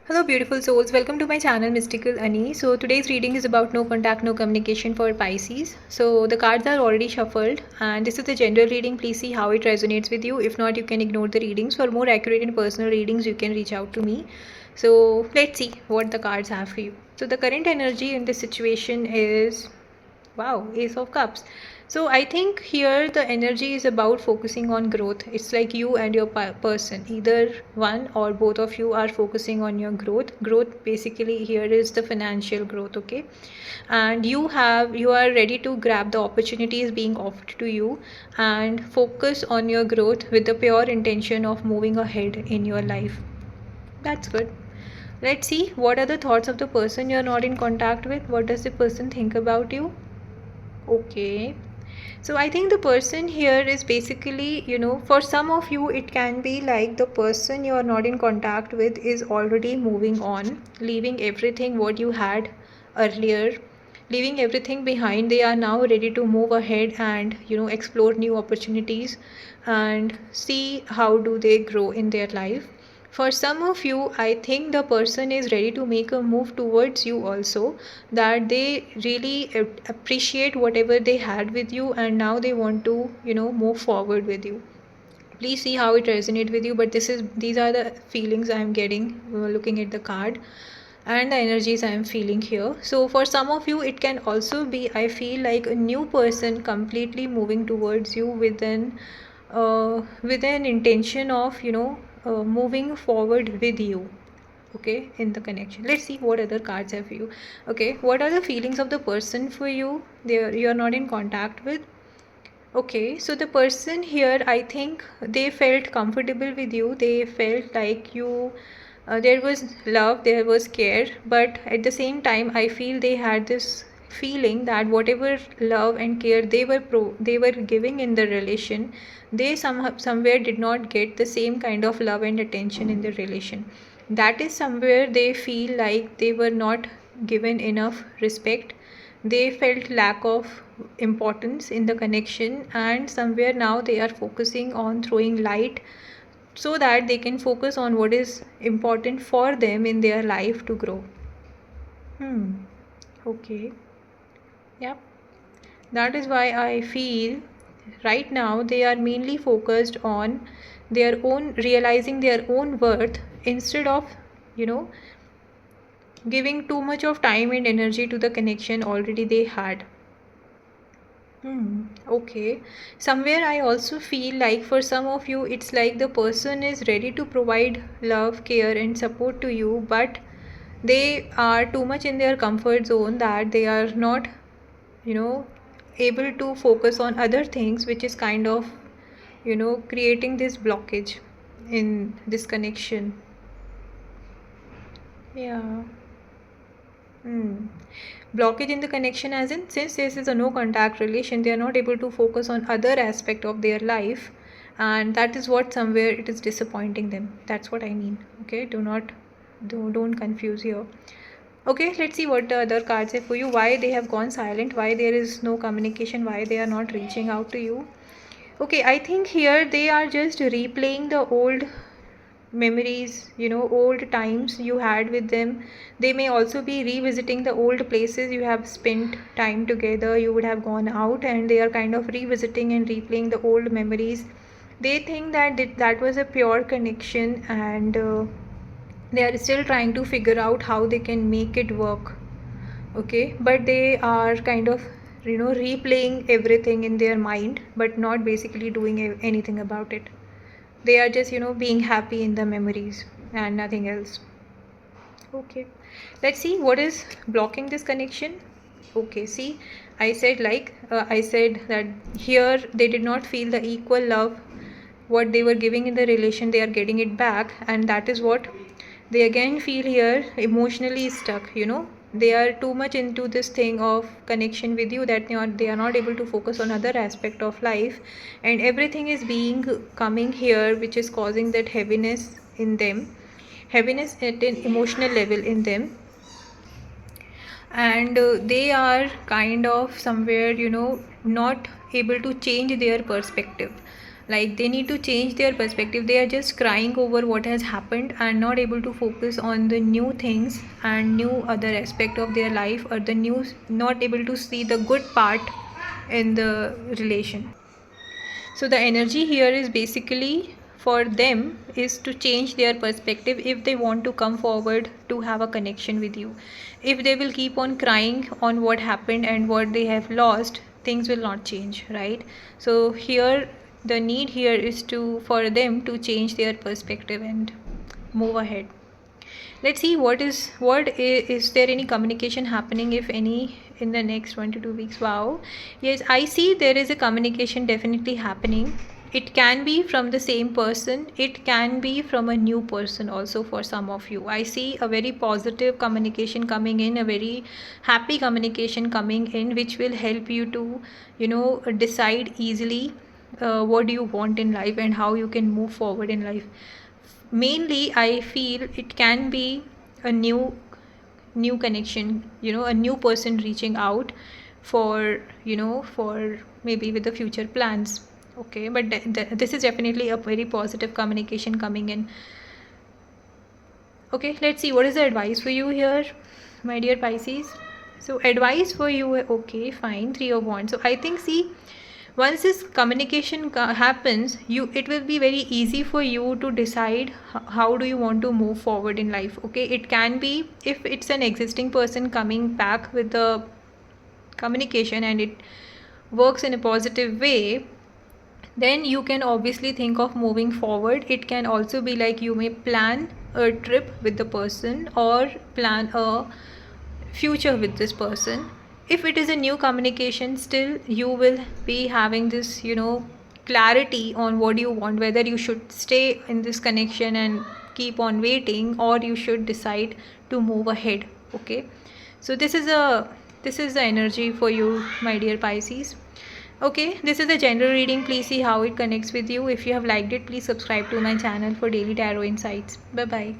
Hello, beautiful souls. Welcome to my channel, Mystical Ani. So, today's reading is about no contact, no communication for Pisces. So, the cards are already shuffled, and this is the general reading. Please see how it resonates with you. If not, you can ignore the readings. For more accurate and personal readings, you can reach out to me. So, let's see what the cards have for you. So, the current energy in this situation is wow, Ace of Cups. So I think here the energy is about focusing on growth. It's like you and your person, either one or both of you are focusing on your growth. Growth basically here is the financial growth, okay? And you are ready to grab the opportunities being offered to you and focus on your growth with the pure intention of moving ahead in your life. That's good. Let's see what are the thoughts of the person you're not in contact with. What does the person think about you? Okay. So I think the person here is basically, for some of you, it can be like the person you are not in contact with is already moving on, leaving everything what you had earlier, leaving everything behind. They are now ready to move ahead and, explore new opportunities and see how do they grow in their life. For some of you, I think the person is ready to make a move towards you also, that they really appreciate whatever they had with you and now they want to, move forward with you. Please see how it resonates with you, but these are the feelings I am getting looking at the card and the energies I am feeling here. So for some of you, it can also be, I feel like a new person completely moving towards you with an intention of, moving forward with you, okay, in the connection. Let's see what other cards have for you. Okay, what are the feelings of the person for you you are not in contact with? Okay, so the person here, I think they felt comfortable with you. They felt like you, there was love, there was care, but at the same time, I feel they had this feeling that whatever love and care they were giving in the relation, they somewhere did not get the same kind of love and attention in the relation. That is somewhere they feel like they were not given enough respect. They felt lack of importance in the connection, and somewhere now they are focusing on throwing light so that they can focus on what is important for them in their life to grow. Okay. Yep. That is why I feel right now they are mainly focused on their own, realizing their own worth instead of, you know giving too much of time and energy to the connection already they had. Okay. Somewhere I also feel like for some of you, it's like the person is ready to provide love, care, and support to you, but they are too much in their comfort zone that they are not, you know, able to focus on other things, which is kind of, creating this blockage in this connection. Yeah. Hmm. Blockage in the connection, as in, since this is a no contact relation, they are not able to focus on other aspect of their life, and that is what somewhere it is disappointing them. That's what I mean. Okay, don't confuse here. Okay, let's see what the other cards say for you. Why they have gone silent, why there is no communication, why they are not reaching out to you. Okay, I think here they are just replaying the old memories, old times you had with them. They may also be revisiting the old places you have spent time together. You would have gone out and they are kind of revisiting and replaying the old memories. They think that that was a pure connection, and they are still trying to figure out how they can make it work. Okay, but they are kind of, replaying everything in their mind but not basically doing anything about it. They are just, being happy in the memories and nothing else. Okay, let's see what is blocking this connection. Okay, see, I said that here they did not feel the equal love what they were giving in the relation. They are getting it back, and that is what they again feel here, emotionally stuck. They are too much into this thing of connection with you that they are not able to focus on other aspect of life, and everything is being coming here, which is causing that heaviness in them, heaviness at an emotional level in them. And they are kind of somewhere, not able to change their perspective. Like they need to change their perspective. They are just crying over what has happened and not able to focus on the new things and new other aspect of their life, or the new, not able to see the good part in the relation. So the energy here is basically for them is to change their perspective if they want to come forward to have a connection with you. If they will keep on crying on what happened and what they have lost, things will not change, right? So here the need here is to for them to change their perspective and move ahead. Let's see is there any communication happening, if any, in the next 1 to 2 weeks. Wow, yes, I see there is a communication definitely happening. It can be from the same person, it can be from a new person also. For some of you, I see a very positive communication coming in, a very happy communication coming in, which will help you to decide easily what do you want in life and how you can move forward in life. Mainly I feel it can be a new connection, a new person reaching out for for maybe with the future plans. Okay, but this is definitely a very positive communication coming in. Okay, let's see what is the advice for you here, my dear Pisces. So advice for you, okay, fine, 3 of Wands. So I think, see, once this communication happens, it will be very easy for you to decide how do you want to move forward in life. Okay, it can be, if it's an existing person coming back with the communication and it works in a positive way, then you can obviously think of moving forward. It can also be like you may plan a trip with the person or plan a future with this person. If it is a new communication, still you will be having this clarity on what you want, whether you should stay in this connection and keep on waiting, or you should decide to move ahead. Okay, so this is the energy for you, my dear Pisces. Okay, this is a general reading. Please see how it connects with you. If you have liked it, please subscribe to my channel for daily tarot insights. Bye bye.